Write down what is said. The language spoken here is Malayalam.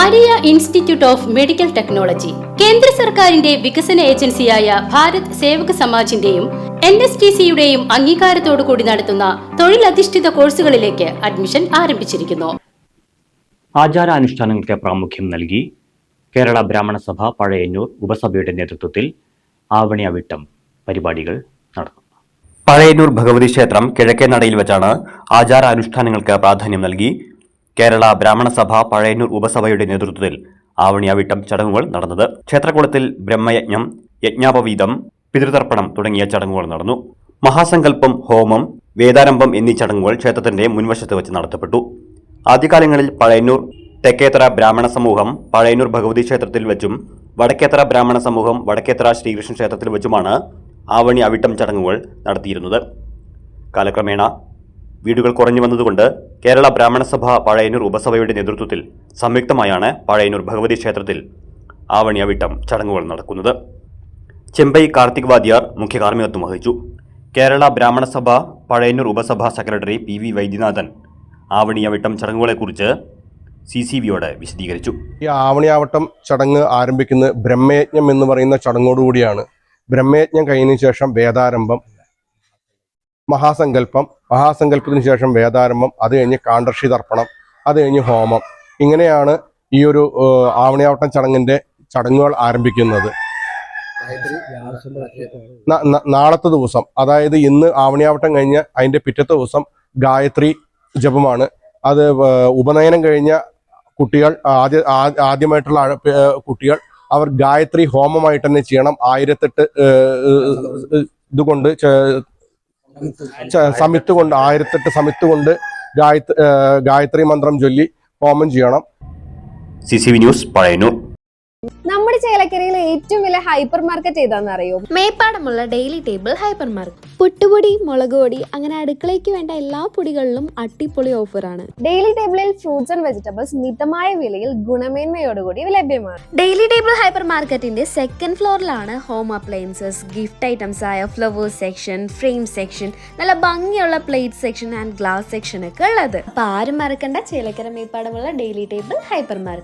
Maria institute of medical technology കേന്ദ്ര സർക്കാരിന്റെ വികസന ഏജൻസിയായ ഭാരത് സേവക് സമാജിന്റെയും NSTCയുടെയും അംഗീകാരത്തോടുകൂടി നടത്തുന്ന തൊഴിലധിഷ്ഠിത കോഴ്സുകളിലേക്ക് അഡ്മിഷൻ ആരംഭിച്ചിരിക്കുന്നു. ആചാരാനുഷ്ഠാനങ്ങൾക്ക് പ്രാമുഖ്യം നൽകി കേരള ബ്രാഹ്മണ സഭ പഴയന്നൂർ ഉപസഭയുടെ നേതൃത്വത്തിൽ ആവണിയവിട്ടം പരിപാടികൾ നടന്നു. പഴയന്നൂർ ഭഗവതി ക്ഷേത്രം കിഴക്കേ നടയിൽ വെച്ചാണ് ആചാരാനുഷ്ഠാനങ്ങൾക്ക് പ്രാധാന്യം നൽകി കേരള ബ്രാഹ്മണ സഭ പഴയന്നൂർ ഉപസഭയുടെ നേതൃത്വത്തിൽ ആവണിയവിട്ടം ചടങ്ങുകൾ നടന്നത്. ക്ഷേത്രകുളത്തിൽ ബ്രഹ്മയജ്ഞം, യജ്ഞാപവീതം, പിതൃതർപ്പണം തുടങ്ങിയ ചടങ്ങുകൾ നടന്നു. മഹാസങ്കല്പം, ഹോമം, വേദാരംഭം എന്നീ ചടങ്ങുകൾ ക്ഷേത്രത്തിന്റെ മുൻവശത്ത് വെച്ച് നടത്തപ്പെട്ടു. ആദ്യകാലങ്ങളിൽ പഴയന്നൂർ തെക്കേത്തറ ബ്രാഹ്മണ സമൂഹം പഴയന്നൂർ ഭഗവതി ക്ഷേത്രത്തിൽ വെച്ചും വടക്കേത്തറ ബ്രാഹ്മണ സമൂഹം വടക്കേത്തറ ശ്രീകൃഷ്ണ ക്ഷേത്രത്തിൽ വെച്ചുമാണ് ആവണി അവിട്ടം ചടങ്ങുകൾ നടത്തിയിരുന്നത്. കാലക്രമേണ വീടുകൾ കുറഞ്ഞു വന്നതുകൊണ്ട് കേരള ബ്രാഹ്മണ സഭ പഴയന്നൂർ ഉപസഭയുടെ നേതൃത്വത്തിൽ സംയുക്തമായാണ് പഴയന്നൂർ ഭഗവതി ക്ഷേത്രത്തിൽ ആവണി അവിട്ടം ചടങ്ങുകൾ നടക്കുന്നത്. ചെമ്പൈ കാർത്തിക് വാദ്യാർ മുഖ്യ കാർമ്മികത്വം വഹിച്ചു. കേരള ബ്രാഹ്മണ സഭ പഴയന്നൂർ ഉപസഭ സെക്രട്ടറി PV വൈദ്യനാഥൻ ആവണിയവിട്ടം ചടങ്ങുകളെക്കുറിച്ച് CCVയോട് വിശദീകരിച്ചു. ഈ ആവണിയാവട്ടം ചടങ്ങ് ആരംഭിക്കുന്നത് ബ്രഹ്മയജ്ഞം എന്ന് പറയുന്ന ചടങ്ങോടുകൂടിയാണ്. ബ്രഹ്മയജ്ഞം കഴിഞ്ഞതിന് ശേഷം വേദാരംഭം, മഹാസങ്കല്പത്തിന് ശേഷം വേദാരംഭം, അത് കഴിഞ്ഞ് കാണ്ടർഷി തർപ്പണം, അത് കഴിഞ്ഞ് ഹോമം. ഇങ്ങനെയാണ് ഈ ഒരു ആവണിയാവട്ടം ചടങ്ങിന്റെ ചടങ്ങുകൾ ആരംഭിക്കുന്നത്. നാളത്തെ ദിവസം, അതായത് ഇന്ന് ആവണിയാവട്ടം കഴിഞ്ഞ് അതിന്റെ പിറ്റത്തെ ദിവസം ഗായത്രി ജപമാണ്. അത് ഉപനയനം കഴിഞ്ഞ കുട്ടികൾ, ആദ്യമായിട്ടുള്ള കുട്ടികൾ, അവർ ഗായത്രി ഹോമമായിട്ട് തന്നെ ചെയ്യണം. 1008 ഇതുകൊണ്ട് സമിത്ത് കൊണ്ട് 1008 സമിത്ത് കൊണ്ട് ഗായത്രി മന്ത്രം ചൊല്ലി ഹോമം ചെയ്യണം. CCV news Pazhayannur. നമ്മുടെ ചേലക്കരയിലെ ഏറ്റവും വലിയ ഹൈപ്പർ മാർക്കറ്റ് ഏതാണെന്ന് അറിയോ? മേപ്പാടമുള്ള ഡെയിലി ടേബിൾ ഹൈപ്പർ മാർക്കറ്റ്. പുട്ടുപൊടി, മുളക് പൊടി, അങ്ങനെ അടുക്കളയ്ക്ക് വേണ്ട എല്ലാ പൊടികളിലും അടിപൊളി ഓഫറാണ്. ഡെയിലി ടേബിളിൽ ഫ്രൂട്ട്സ് ആൻഡ് വെജിറ്റബിൾസ് മിതമായ വിലയിൽ ഗുണമേന്മയോടുകൂടി ലഭ്യമാണ്. ഡെയിലി ടേബിൾ ഹൈപ്പർ മാർക്കറ്റിന്റെ സെക്കൻഡ് ഫ്ലോറിലാണ് ഹോം അപ്ലയൻസസ്, ഗിഫ്റ്റ് ഐറ്റംസ് ആയ ഫ്ലവേഴ്സ് സെക്ഷൻ, ഫ്രെയിം സെക്ഷൻ, നല്ല ഭംഗിയുള്ള plate section and glass section ഒക്കെ ഉള്ളത്. അപ്പൊ ആരും മറക്കണ്ട, ചേലക്കര മേപ്പാടമുള്ള ഡെയിലി ടേബിൾ ഹൈപ്പർ മാർക്കറ്റ്.